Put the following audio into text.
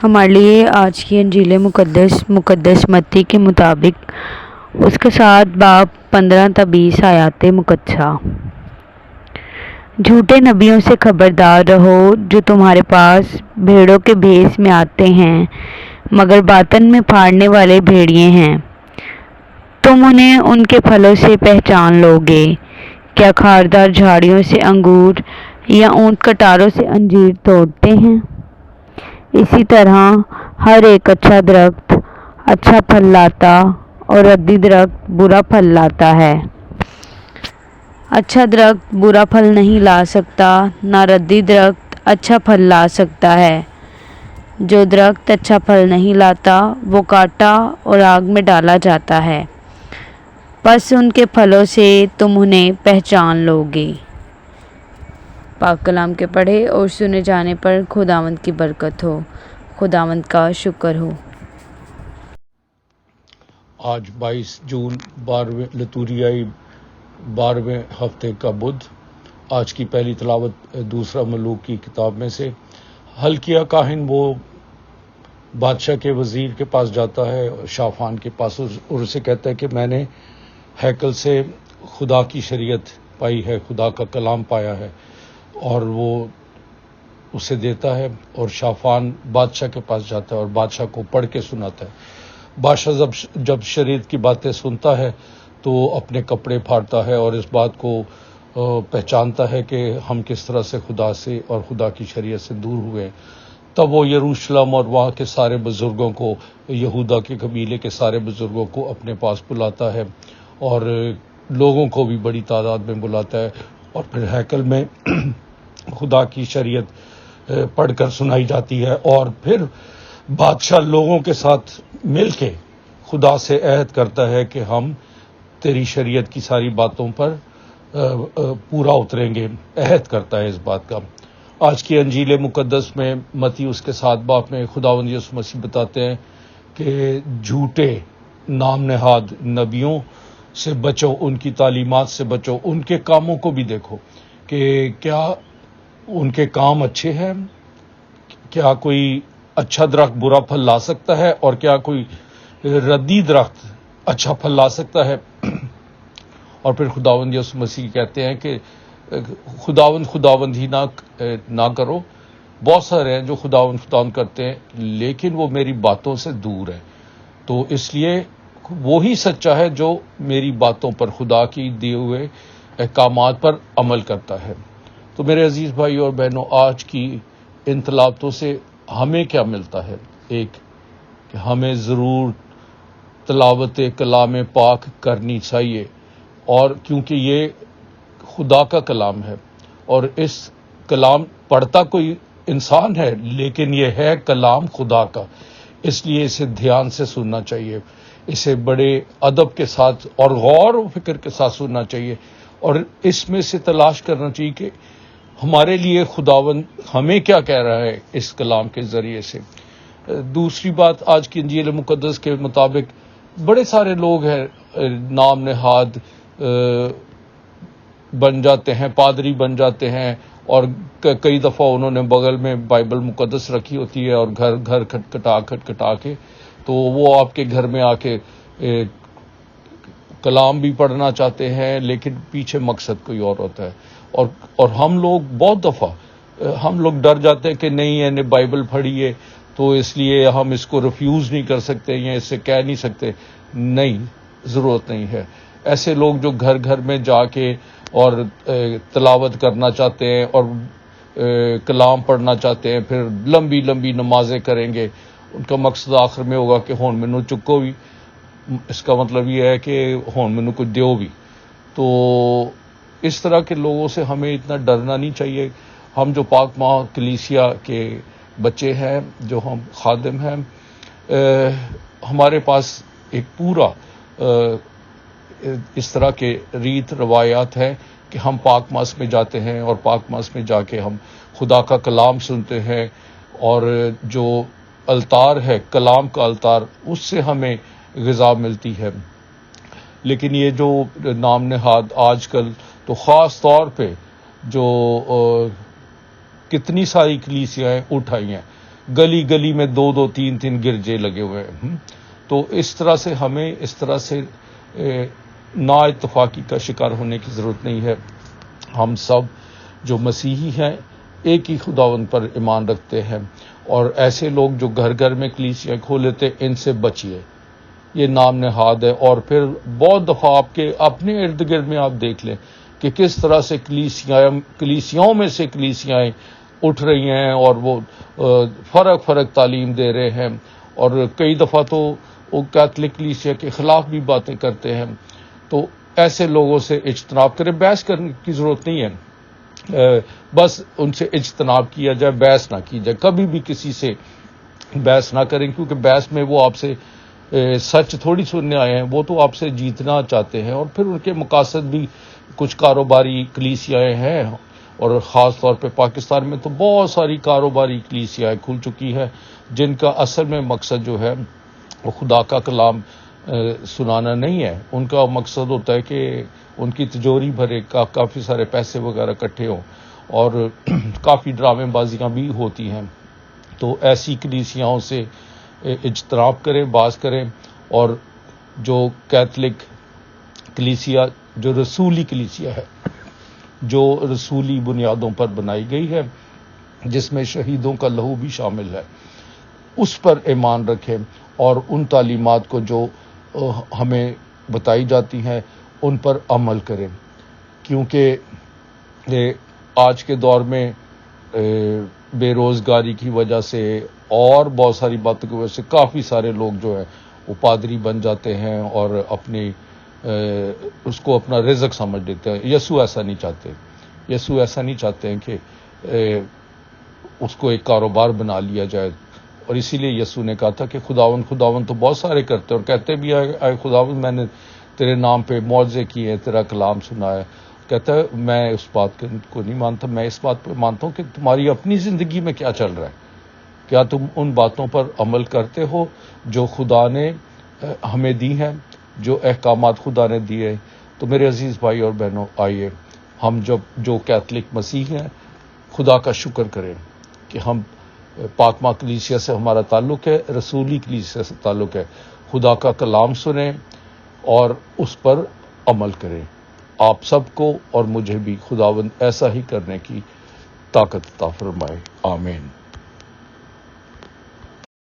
ہمارے لیے آج کی انجیل مقدس متی کے مطابق اس کے 7 باب 15 تا 20 آیات مقدسہ۔ جھوٹے نبیوں سے خبردار رہو جو تمہارے پاس بھیڑوں کے بھیس میں آتے ہیں مگر باطن میں پھاڑنے والے بھیڑیے ہیں۔ تم انہیں ان کے پھلوں سے پہچان لو گے۔ کیا خاردار جھاڑیوں سے انگور یا اونٹ کٹاروں سے انجیر توڑتے ہیں؟ اسی طرح ہر ایک اچھا درخت اچھا پھل لاتا اور ردی درخت برا پھل لاتا ہے۔ اچھا درخت برا پھل نہیں لا سکتا، نہ ردی درخت اچھا پھل لا سکتا ہے۔ جو درخت اچھا پھل نہیں لاتا وہ کاٹا اور آگ میں ڈالا جاتا ہے۔ پس ان کے پھلوں سے تم انہیں پہچان لو گے۔ پاک کلام کے پڑھے اور سنے جانے پر خداوند کی برکت ہو، خداوند کا شکر ہو۔ آج 22 جون 12ویں 12ویں ہفتے کا بدھ۔ آج کی پہلی تلاوت دوسرا ملوک کی کتاب میں سے۔ حلقیہ کاہن وہ بادشاہ کے وزیر کے پاس جاتا ہے، شافان کے پاس، اور اسے کہتا ہے کہ میں نے ہیکل سے خدا کی شریعت پائی ہے، خدا کا کلام پایا ہے، اور وہ اسے دیتا ہے، اور شافان بادشاہ کے پاس جاتا ہے اور بادشاہ کو پڑھ کے سناتا ہے۔ بادشاہ جب شریعت کی باتیں سنتا ہے تو اپنے کپڑے پھاڑتا ہے اور اس بات کو پہچانتا ہے کہ ہم کس طرح سے خدا سے اور خدا کی شریعت سے دور ہوئے۔ تب وہ یروشلم اور وہاں کے سارے بزرگوں کو، یہودا کے قبیلے کے سارے بزرگوں کو اپنے پاس بلاتا ہے، اور لوگوں کو بھی بڑی تعداد میں بلاتا ہے، اور پھر ہیکل میں خدا کی شریعت پڑھ کر سنائی جاتی ہے، اور پھر بادشاہ لوگوں کے ساتھ مل کے خدا سے عہد کرتا ہے کہ ہم تیری شریعت کی ساری باتوں پر پورا اتریں گے، عہد کرتا ہے اس بات کا۔ آج کی انجیل مقدس میں متی اس کے 7 باب میں خداوند یسوع مسیح بتاتے ہیں کہ جھوٹے نام نہاد نبیوں سے بچو، ان کی تعلیمات سے بچو، ان کے کاموں کو بھی دیکھو کہ کیا ان کے کام اچھے ہیں، کیا کوئی اچھا درخت برا پھل لا سکتا ہے، اور کیا کوئی ردی درخت اچھا پھل لا سکتا ہے۔ اور پھر خداوند یسوع مسیح کہتے ہیں کہ خداوند ہی نہ کرو۔ بہت سارے ہیں جو خداوند کرتے ہیں لیکن وہ میری باتوں سے دور ہیں، تو اس لیے وہی سچا ہے جو میری باتوں پر، خدا کی دیے ہوئے احکامات پر عمل کرتا ہے۔ تو میرے عزیز بھائی اور بہنوں، آج کی ان تلاوتوں سے ہمیں کیا ملتا ہے؟ ایک کہ ہمیں ضرور تلاوت کلام پاک کرنی چاہیے، اور کیونکہ یہ خدا کا کلام ہے، اور اس کلام پڑھتا کوئی انسان ہے لیکن یہ ہے کلام خدا کا، اس لیے اسے دھیان سے سننا چاہیے، اسے بڑے ادب کے ساتھ اور غور و فکر کے ساتھ سننا چاہیے، اور اس میں سے تلاش کرنا چاہیے کہ ہمارے لیے خداوند ہمیں کیا کہہ رہا ہے اس کلام کے ذریعے سے۔ دوسری بات، آج کی انجیل مقدس کے مطابق بڑے سارے لوگ ہیں نام نہاد بن جاتے ہیں، پادری بن جاتے ہیں، اور کئی دفعہ انہوں نے بغل میں بائبل مقدس رکھی ہوتی ہے، اور گھر کھٹکھٹا کے تو وہ آپ کے گھر میں آ کے کلام بھی پڑھنا چاہتے ہیں، لیکن پیچھے مقصد کوئی اور ہوتا ہے، اور ہم لوگ بہت دفعہ ہم لوگ ڈر جاتے ہیں کہ نہیں انہیں بائبل پڑھی ہے تو اس لیے ہم اس کو ریفیوز نہیں کر سکتے یا اس سے کہہ نہیں سکتے۔ نہیں، ضرورت نہیں ہے۔ ایسے لوگ جو گھر میں جا کے اور تلاوت کرنا چاہتے ہیں اور کلام پڑھنا چاہتے ہیں، پھر لمبی لمبی نمازیں کریں گے، ان کا مقصد آخر میں ہوگا کہ ہون مینوں چکو بھی، اس کا مطلب یہ ہے کہ ہون مینوں کچھ دیو بھی۔ تو اس طرح کے لوگوں سے ہمیں اتنا ڈرنا نہیں چاہیے۔ ہم جو پاک ماں کلیسیا کے بچے ہیں، جو ہم خادم ہیں، ہمارے پاس ایک پورا اس طرح کے ریت روایات ہیں کہ ہم پاک ماس میں جاتے ہیں، اور پاک ماس میں جا کے ہم خدا کا کلام سنتے ہیں، اور جو التار ہے، کلام کا التار، اس سے ہمیں غذا ملتی ہے۔ لیکن یہ جو نام نہاد آج کل تو خاص طور پہ جو کتنی ساری کلیسیاں اٹھ آئی ہیں، گلی گلی میں 2-2 3-3 گرجے لگے ہوئے ہیں۔ تو اس طرح سے ہمیں اس طرح سے نا اتفاقی کا شکار ہونے کی ضرورت نہیں ہے۔ ہم سب جو مسیحی ہیں ایک ہی خداوند پر ایمان رکھتے ہیں، اور ایسے لوگ جو گھر گھر میں کلیسیاں کھول لیتے ان سے بچیے، یہ نام نہاد ہے۔ اور پھر بہت دفعہ آپ کے اپنے ارد گرد میں آپ دیکھ لیں کہ کس طرح سے کلیسیاؤں میں سے کلیسیاں اٹھ رہی ہیں اور وہ فرق تعلیم دے رہے ہیں، اور کئی دفعہ تو وہ کیتھولک کلیسیا کے خلاف بھی باتیں کرتے ہیں۔ تو ایسے لوگوں سے اجتناب کریں، بحث کرنے کی ضرورت نہیں ہے، بس ان سے اجتناب کیا جائے، بحث نہ کی جائے، کبھی بھی کسی سے بحث نہ کریں، کیونکہ بحث میں وہ آپ سے سچ تھوڑی سننے آئے ہیں، وہ تو آپ سے جیتنا چاہتے ہیں، اور پھر ان کے مقاصد بھی کچھ کاروباری کلیسیاں ہیں، اور خاص طور پہ پاکستان میں تو بہت ساری کاروباری کلیسیاں کھل چکی ہے جن کا اصل میں مقصد جو ہے وہ خدا کا کلام سنانا نہیں ہے۔ ان کا مقصد ہوتا ہے کہ ان کی تجوری بھرے، کافی سارے پیسے وغیرہ اکٹھے ہوں، اور کافی ڈرامے بازیاں بھی ہوتی ہیں۔ تو ایسی کلیسیاؤں سے اجتناب کریں، باز کریں، اور جو کیتھولک کلیسیا جو رسولی کلیسیا ہے، جو رسولی بنیادوں پر بنائی گئی ہے، جس میں شہیدوں کا لہو بھی شامل ہے، اس پر ایمان رکھیں، اور ان تعلیمات کو جو ہمیں بتائی جاتی ہیں ان پر عمل کریں، کیونکہ آج کے دور میں بے روزگاری کی وجہ سے اور بہت ساری باتوں کی وجہ سے کافی سارے لوگ جو ہیں وہ پادری بن جاتے ہیں اور اپنی اس کو اپنا رزق سمجھ لیتے ہیں۔ یسوع ایسا نہیں چاہتے، یسوع ایسا نہیں چاہتے ہیں کہ اس کو ایک کاروبار بنا لیا جائے، اور اسی لیے یسوع نے کہا تھا کہ خداوند تو بہت سارے کرتے ہیں، اور کہتے بھی اے خداوند میں نے تیرے نام پہ معجزے کیے ہیں، تیرا کلام سنا ہے۔ کہتا ہے میں اس بات کو نہیں مانتا، میں اس بات پہ مانتا ہوں کہ تمہاری اپنی زندگی میں کیا چل رہا ہے، کیا تم ان باتوں پر عمل کرتے ہو جو خدا نے ہمیں دی ہیں، جو احکامات خدا نے دیے۔ تو میرے عزیز بھائی اور بہنوں، آئیے ہم جو کیتھولک مسیح ہیں خدا کا شکر کریں کہ ہم پاکماں کلیسیا سے ہمارا تعلق ہے، رسولی کلیسیا سے تعلق ہے۔ خدا کا کلام سنیں اور اس پر عمل کریں۔ آپ سب کو اور مجھے بھی خداوند ایسا ہی کرنے کی طاقت عطا فرمائے، آمین۔